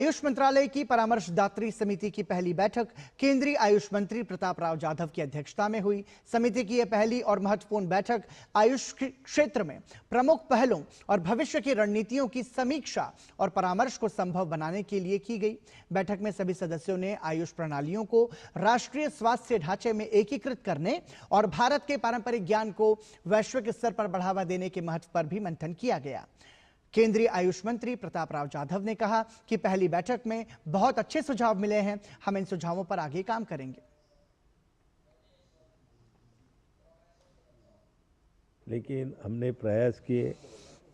आयुष मंत्रालय की परामर्शदात्री समिति की पहली बैठक केंद्रीय आयुष मंत्री प्रताप राव जाधव की अध्यक्षता में हुई। समिति की यह पहली और महत्वपूर्ण बैठक आयुष क्षेत्र में प्रमुख पहलों और भविष्य की रणनीतियों की समीक्षा और परामर्श को संभव बनाने के लिए की गई। बैठक में सभी सदस्यों ने आयुष प्रणालियों को राष्ट्रीय स्वास्थ्य ढांचे में एकीकृत करने और भारत के पारंपरिक ज्ञान को वैश्विक स्तर पर बढ़ावा देने के महत्व पर भी मंथन किया गया। केंद्रीय आयुष मंत्री प्रताप राव जाधव ने कहा कि पहली बैठक में बहुत अच्छे सुझाव मिले हैं। हम इन सुझावों पर आगे काम करेंगे। लेकिन हमने प्रयास किए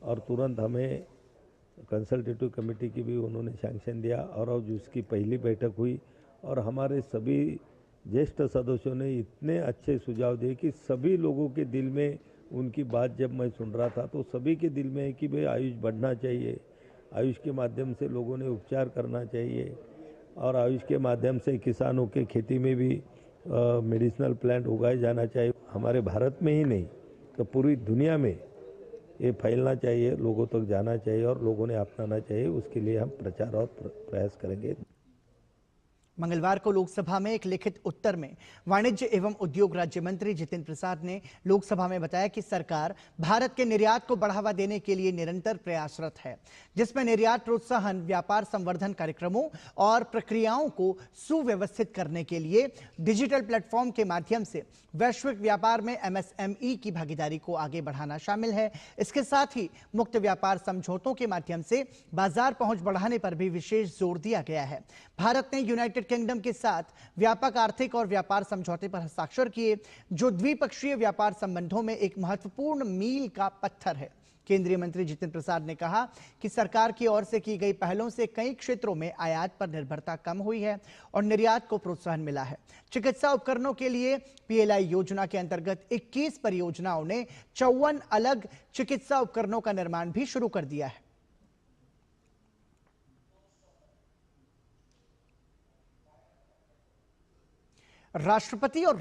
और तुरंत हमें कंसल्टेटिव कमेटी की भी उन्होंने सैंक्शन दिया और अब उसकी पहली बैठक हुई और हमारे सभी ज्येष्ठ सदस्यों ने इतने अच्छे सुझाव दिए कि सभी लोगों के दिल में उनकी बात जब मैं सुन रहा था तो सभी के दिल में है कि भाई आयुष बढ़ना चाहिए, आयुष के माध्यम से लोगों ने उपचार करना चाहिए और आयुष के माध्यम से किसानों के खेती में भी मेडिसिनल प्लांट उगाए जाना चाहिए। हमारे भारत में ही नहीं तो पूरी दुनिया में ये फैलना चाहिए, लोगों तक जाना चाहिए और लोगों ने अपनाना चाहिए। उसके लिए हम प्रचार और प्रयास करेंगे। मंगलवार को लोकसभा में एक लिखित उत्तर में वाणिज्य एवं उद्योग राज्य मंत्री जितिन प्रसाद ने लोकसभा में बताया कि सरकार भारत के निर्यात को बढ़ावा देने के लिए निरंतर प्रयासरत है, जिसमें निर्यात प्रोत्साहन, व्यापार संवर्धन कार्यक्रमों और प्रक्रियाओं को सुव्यवस्थित करने के लिए डिजिटल प्लेटफॉर्म के माध्यम से वैश्विक व्यापार में एमएसएमई की भागीदारी को आगे बढ़ाना शामिल है। इसके साथ ही मुक्त व्यापार समझौतों के माध्यम से बाजार पहुंच बढ़ाने पर भी विशेष जोर दिया गया है। भारत ने यूनाइटेड किंगडम के साथ व्यापक आर्थिक और व्यापार समझौते पर हस्ताक्षर किए, जो द्विपक्षीय व्यापार संबंधों में एक महत्वपूर्ण मील का पत्थर है। केंद्रीय मंत्री जितिन प्रसाद ने कहा कि सरकार की ओर से की गई पहलों से कई क्षेत्रों में आयात पर निर्भरता कम हुई है और निर्यात को प्रोत्साहन मिला है। चिकित्सा उपकरणों के लिए पीएलआई योजना के अंतर्गत 21 परियोजनाओं ने 54 अलग चिकित्सा उपकरणों का निर्माण भी शुरू कर दिया है। राष्ट्रपति और